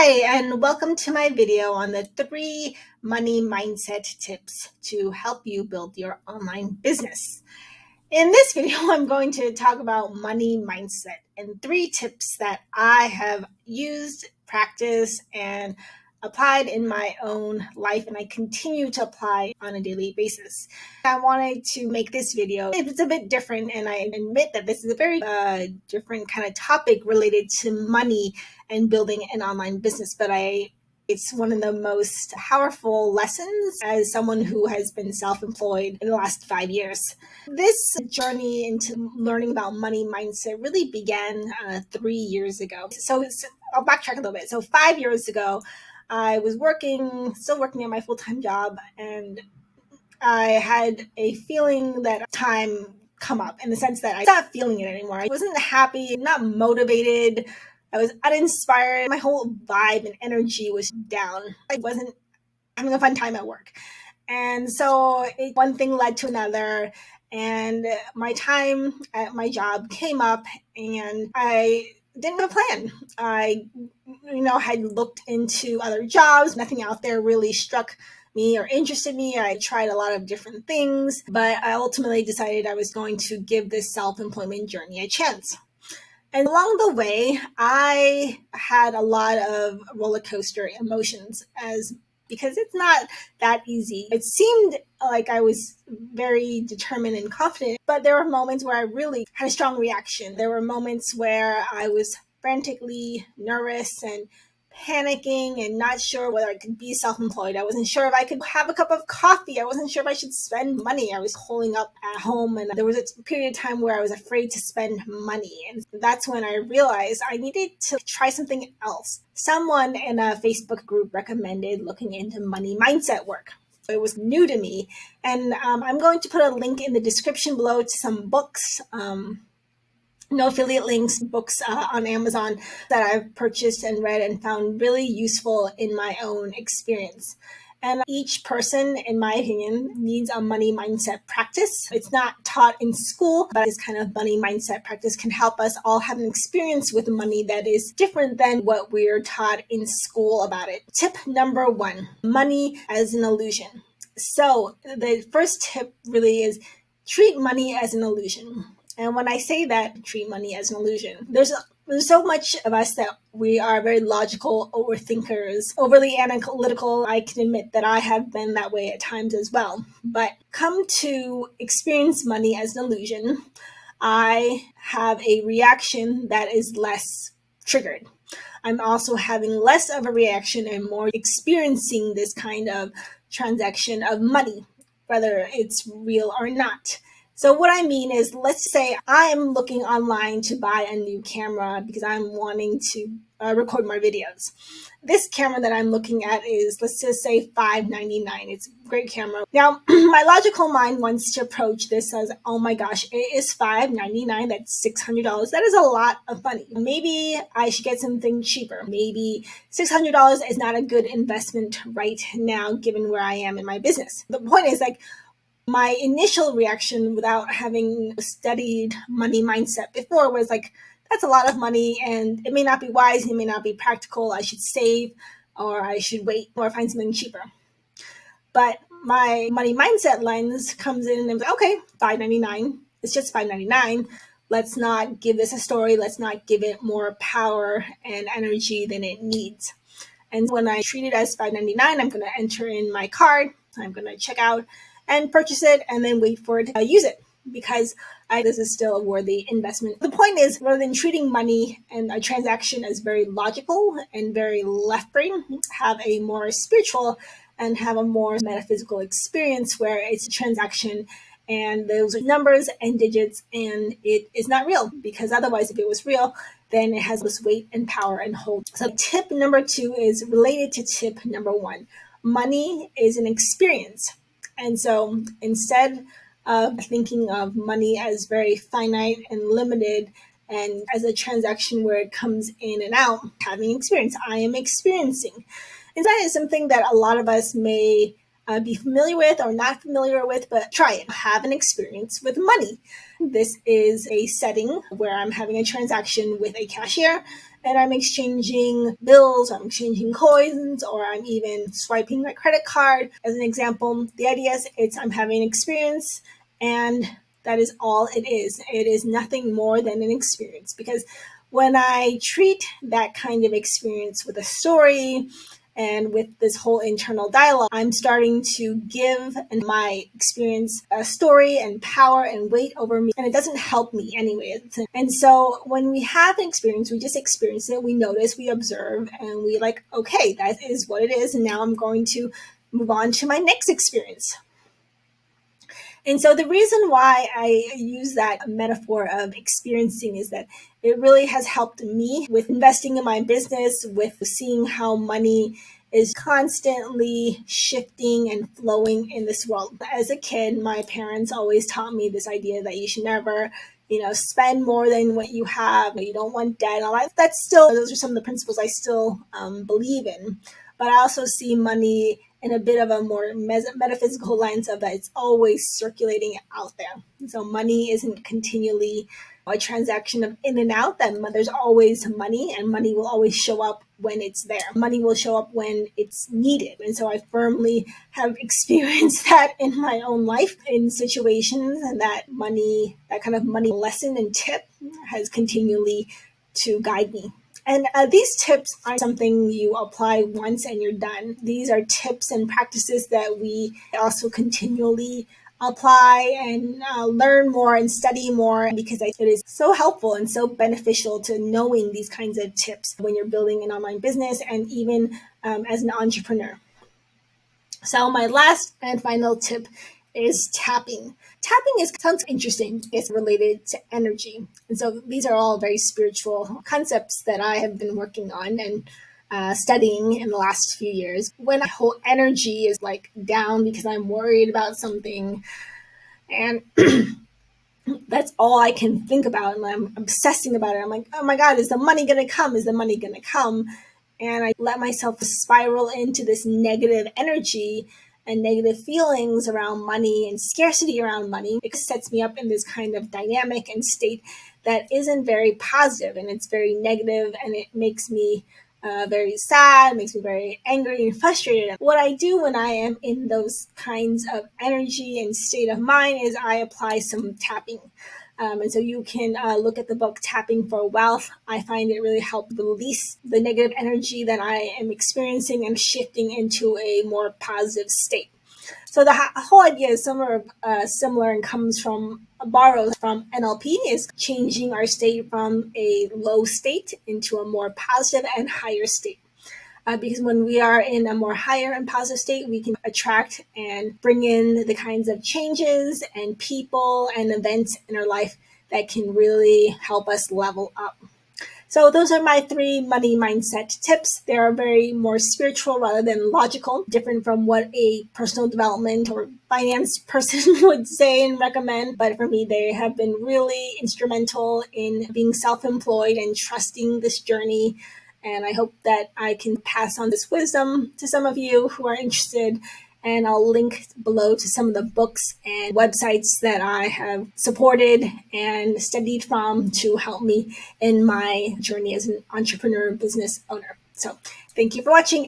Hi, and welcome to my video on the 3 money mindset tips to help you build your online business. In this video, I'm going to talk about money mindset and 3 tips that I have used, practiced, and applied in my own life, and I continue to apply on a daily basis. I wanted to make this video. It's a bit different, and I admit that this is a very different kind of topic related to money and building an online business, but it's one of the most powerful lessons as someone who has been self-employed in the last 5 years. This journey into learning about money mindset really began 3 years ago. I'll backtrack a little bit. So 5 years ago, I was still working at my full-time job, and I had a feeling that time come up in the sense that I stopped feeling it anymore. I wasn't happy, not motivated. I was uninspired. My whole vibe and energy was down. I wasn't having a fun time at work. And so one thing led to another, and my time at my job came up, and I didn't have a plan. I had looked into other jobs. Nothing out there really struck me or interested me. I tried a lot of different things, but I ultimately decided I was going to give this self-employment journey a chance. And along the way, I had a lot of roller coaster emotions because it's not that easy. It seemed like I was very determined and confident, but there were moments where I really had a strong reaction. There were moments where I was frantically nervous and panicking and not sure whether I could be self-employed. I wasn't sure if I could have a cup of coffee. I wasn't sure if I should spend money. I was holding up at home, and there was a period of time where I was afraid to spend money. And that's when I realized I needed to try something else. Someone in a Facebook group recommended looking into money mindset work. It was new to me, and I'm going to put a link in the description below to some books, no affiliate links, books on Amazon that I've purchased and read and found really useful in my own experience. And each person, in my opinion, needs a money mindset practice. It's not taught in school, but this kind of money mindset practice can help us all have an experience with money that is different than what we're taught in school about it. Tip number 1, money as an illusion. So the first tip really is treat money as an illusion. And when I say that, treat money as an illusion, there's so much of us that we are very logical overthinkers, overly analytical. I can admit that I have been that way at times as well. But come to experience money as an illusion, I have a reaction that is less triggered. I'm also having less of a reaction and more experiencing this kind of transaction of money, whether it's real or not. So what I mean is, let's say I am looking online to buy a new camera because I'm wanting to record my videos. This camera that I'm looking at is, let's just say, $5.99. It's a great camera. Now, my logical mind wants to approach this as, oh my gosh, it is $5.99. That's $600. That is a lot of money. Maybe I should get something cheaper. Maybe $600 is not a good investment right now, given where I am in my business. The point is, my initial reaction without having studied money mindset before was like, that's a lot of money, and it may not be wise, it may not be practical. I should save, or I should wait, or find something cheaper. But my money mindset lens comes in and I'm like, okay, $5.99. It's just $5.99. Let's not give this a story. Let's not give it more power and energy than it needs. And when I treat it as $5.99, I'm going to enter in my card. I'm going to check out and purchase it, and then wait for it to use it, because this is still a worthy investment. The point is, rather than treating money and a transaction as very logical and very left brain, have a more spiritual and have a more metaphysical experience where it's a transaction and those are numbers and digits, and it is not real, because otherwise, if it was real, then it has this weight and power and hold. So tip number 2 is related to tip number 1. Money is an experience. And so instead of thinking of money as very finite and limited and as a transaction where it comes in and out, having experience, I am experiencing. And that is something that a lot of us may be familiar with or not familiar with, but try it. Have an experience with money. This is a setting where I'm having a transaction with a cashier, and I'm exchanging bills, I'm exchanging coins, or I'm even swiping my credit card. As an example, the idea is I'm having an experience, and that is all it is. It is nothing more than an experience, because when I treat that kind of experience with a story and with this whole internal dialogue, I'm starting to give my experience a story and power and weight over me, and it doesn't help me anyway. And so when we have an experience, we just experience it, we notice, we observe, and we like, okay, that is what it is, and now I'm going to move on to my next experience. And so the reason why I use that metaphor of experiencing is that it really has helped me with investing in my business, with seeing how money is constantly shifting and flowing in this world. As a kid, my parents always taught me this idea that you should never, spend more than what you have. You don't want debt. All that. Those are some of the principles I still believe in. But I also see money in a bit of a more metaphysical lens of that it's always circulating out there. So money isn't continually a transaction of in and out, that there's always money, and money will always show up when it's there. Money will show up when it's needed. And so I firmly have experienced that in my own life in situations, and that kind of money lesson and tip has continually to guide me. And these tips aren't something you apply once and you're done. These are tips and practices that we also continually apply and learn more and study more, because it is so helpful and so beneficial to knowing these kinds of tips when you're building an online business and even as an entrepreneur. So my last and final tip is tapping. Tapping sounds interesting. It's related to energy. And so these are all very spiritual concepts that I have been working on and studying in the last few years. When my whole energy is like down because I'm worried about something, and that's all I can think about, and I'm obsessing about it. I'm like, oh my God, is the money going to come? Is the money going to come? And I let myself spiral into this negative energy and negative feelings around money and scarcity around money. It sets me up in this kind of dynamic and state that isn't very positive, and it's very negative, and it makes me very sad, makes me very angry and frustrated. What I do when I am in those kinds of energy and state of mind is I apply some tapping. And so you can look at the book Tapping for Wealth. I find it really helps release the negative energy that I am experiencing and shifting into a more positive state. So the whole idea is similar and comes from borrowed from NLP, is changing our state from a low state into a more positive and higher state. Because when we are in a more higher and positive state, we can attract and bring in the kinds of changes and people and events in our life that can really help us level up. So those are my 3 money mindset tips. They are very more spiritual rather than logical, different from what a personal development or finance person would say and recommend. But for me, they have been really instrumental in being self-employed and trusting this journey. And I hope that I can pass on this wisdom to some of you who are interested. And I'll link below to some of the books and websites that I have supported and studied from to help me in my journey as an entrepreneur business owner. So thank you for watching.